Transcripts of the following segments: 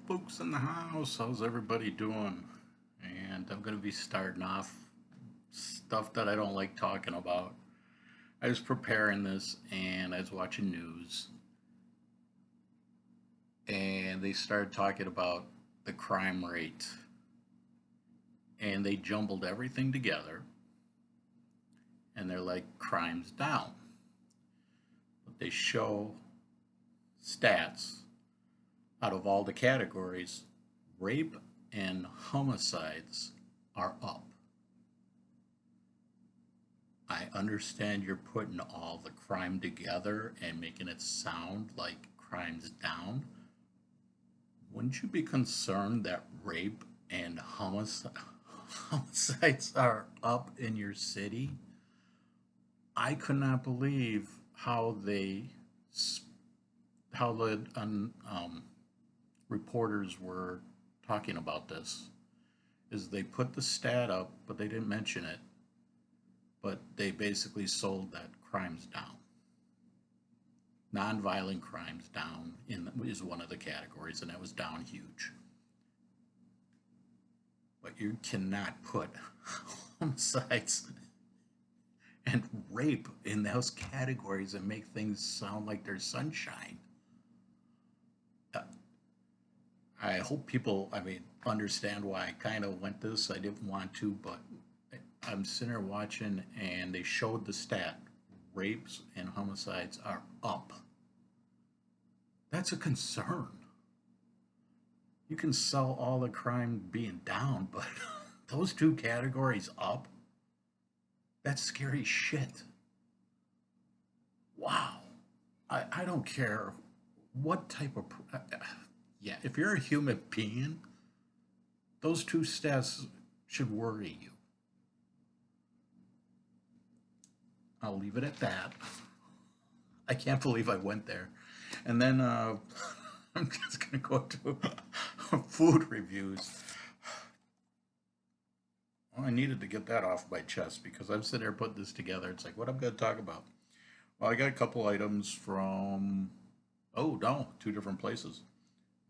Fuchs in the house. How's everybody doing? And I'm going to be starting off stuff that I don't like talking about. I was preparing this and I was watching news and they started talking about the crime rate and they jumbled everything together and they're like, crime's down. But they show stats out of all the categories, rape and homicides are up. I understand you're putting all the crime together and making it sound like crime's down. Wouldn't you be concerned that rape and homicides are up in your city? I could not believe how the reporters were talking about this. Is they put the stat up, but they didn't mention it. But they basically sold that crime's down. Nonviolent crimes down is one of the categories, and that was down huge. But you cannot put homicides and rape in those categories and make things sound like they're sunshine. Uh, I hope people, understand why I kind of went this. I didn't want to, but I'm sitting there watching, and they showed the stat: rapes and homicides are up. That's a concern. You can sell all the crime being down, but those two categories up, that's scary shit. Wow. I don't care what type of. Yeah, if you're a human being, those two stats should worry you. I'll leave it at that. I can't believe I went there. And then I'm just going to go to food reviews. Well, I needed to get that off my chest because I'm sitting there putting this together. It's like, what I'm going to talk about. Well, I got a couple items from, oh no, two different places.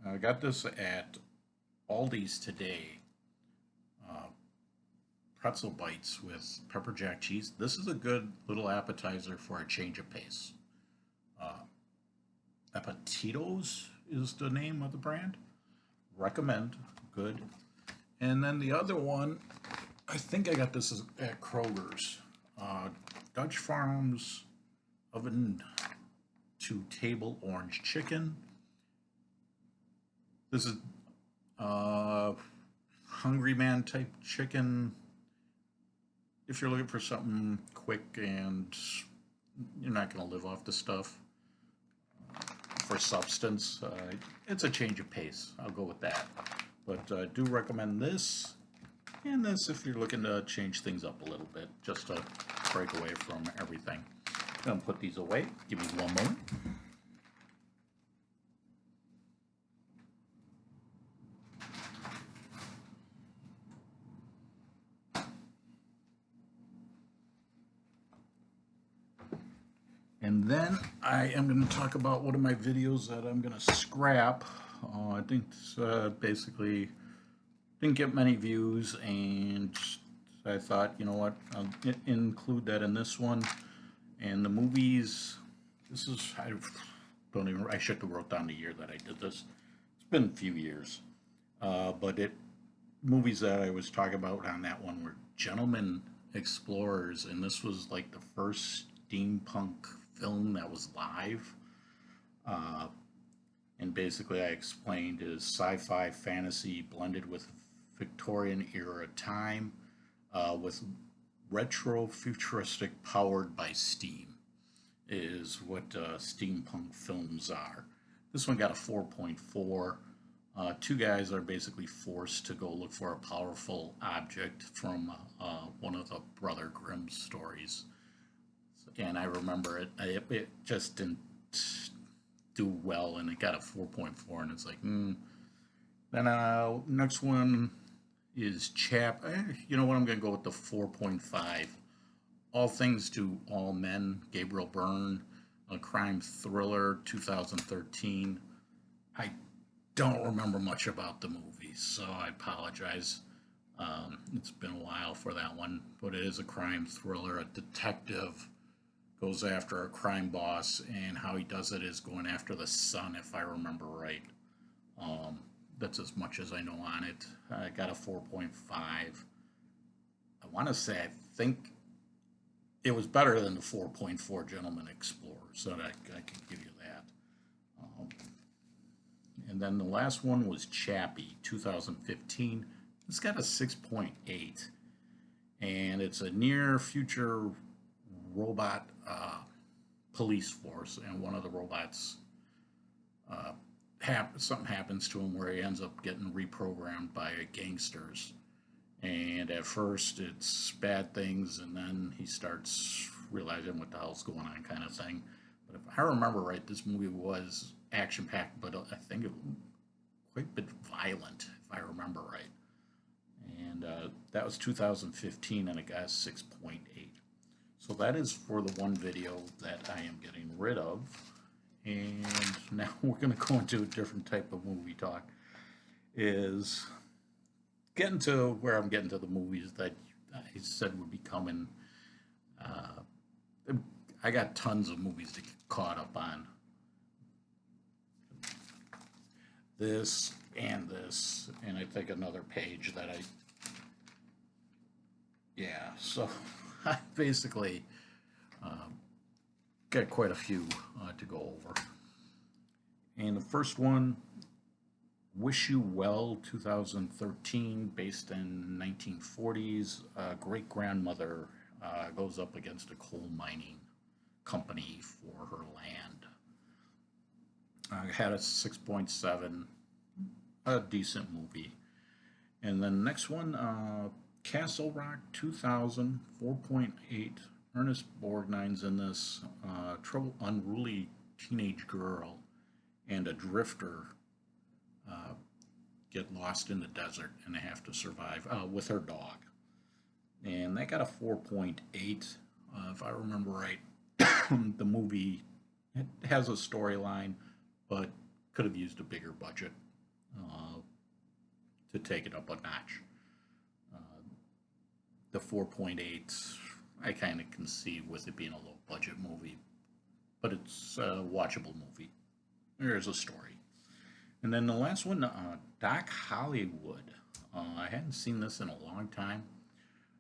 I got this at Aldi's today. Uh, Pretzel bites with pepper jack cheese. This is a good little appetizer for a change of pace. Uh, Appetitos is the name of the brand. Recommend. Good. And then the other one, I think I got this at Kroger's. Dutch Farms oven to table orange chicken. This is Hungry Man type chicken. If you're looking for something quick and you're not going to live off the stuff for substance, it's a change of pace. I'll go with that. But I do recommend this and this if you're looking to change things up a little bit, just to break away from everything. I'm going to put these away. Give me one moment. And then I am going to talk about one of my videos that I'm going to scrap. I think basically didn't get many views, and I thought, you know what, I'll include that in this one. And the movies, this is, I should have wrote down the year that I did this. It's been a few years. But movies that I was talking about on that one were Gentlemen Explorers, and this was like the first steampunk film that was live. Uh, and basically, I explained is sci-fi fantasy blended with Victorian era time, with retro futuristic powered by steam, is what steampunk films are. This one got a 4.4. Two guys are basically forced to go look for a powerful object from one of the Brother Grimm stories. And I remember it just didn't do well, and it got a 4.4, and it's like, Then next one is you know what, I'm going to go with the 4.5. All Things to All Men, Gabriel Byrne, a crime thriller, 2013. I don't remember much about the movie, so I apologize. It's been a while for that one, but it is a crime thriller. A detective goes after a crime boss, and how he does it is going after the son, if I remember right. Um, that's as much as I know on it. I got a 4.5. I want to say I think it was better than the 4.4 Gentleman Explorers, so that I can give you that. Um, and then the last one was Chappie, 2015. It's got a 6.8, and it's a near future robot police force, and one of the robots uh, something happens to him where he ends up getting reprogrammed by gangsters. And at first, it's bad things, and then he starts realizing what the hell's going on, kind of thing. But if I remember right, this movie was action packed, but I think it was quite a bit violent, if I remember right. And that was 2015, and it got 6.8. So that is for the one video that I am getting rid of. And now we're going to go into a different type of movie talk. Is getting to where I'm getting to the movies that I said would be coming. I got tons of movies to get caught up on. This, and I think another page that yeah, so I basically got quite a few to go over. And the first one, Wish You Well, 2013, based in 1940s. Great-grandmother goes up against a coal mining company for her land. Had a 6.7, a decent movie. And then the next one, Castle Rock, 2000, 4.8. Ernest Borgnine's in this. Unruly teenage girl and a drifter get lost in the desert, and they have to survive with her dog. And they got a 4.8, if I remember right. The movie, it has a storyline, but could have used a bigger budget to take it up a notch. The 4.8, I kind of can see with it being a low budget movie, but it's a watchable movie. There's a story. And then the last one, Doc Hollywood. I hadn't seen this in a long time.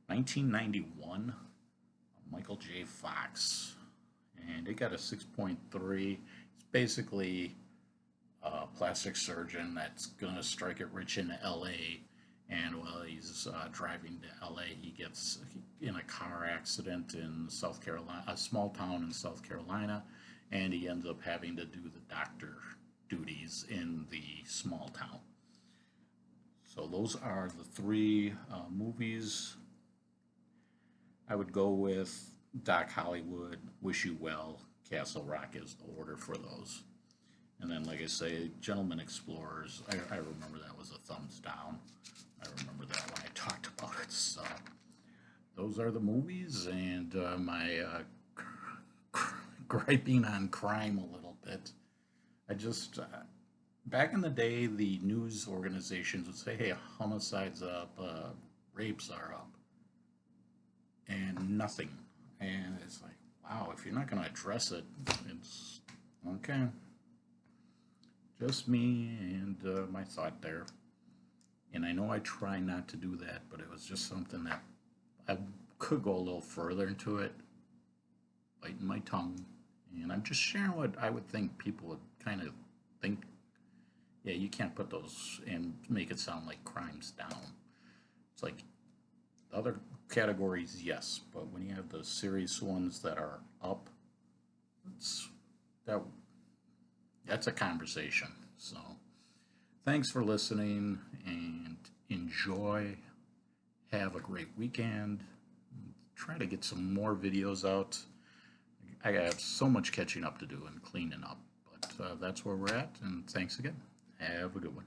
1991, Michael J. Fox. And it got a 6.3. It's basically a plastic surgeon that's going to strike it rich in LA. And while he's driving to LA, he gets in a car accident in South Carolina, a small town in South Carolina, and he ends up having to do the doctor duties in the small town. So those are the three movies. I would go with Doc Hollywood, Wish You Well, Castle Rock is the order for those. And then, like I say, Gentlemen Explorers, I remember that was a thumbs down. I remember that when I talked about it. So those are the movies, and my griping on crime a little bit. I just, back in the day, the news organizations would say, hey, homicides up, rapes are up, and nothing. And it's like, wow, if you're not going to address it, it's okay. Just me and my thought there. And I know I try not to do that, but it was just something that I could go a little further into it, biting my tongue. And I'm just sharing what I would think people would kind of think. Yeah, you can't put those and make it sound like crimes down. It's like other categories, yes, but when you have the serious ones that are up, that's a conversation. So thanks for listening, and enjoy. Have a great weekend. Try to get some more videos out. I have so much catching up to do and cleaning up, but that's where we're at, and thanks again. Have a good one.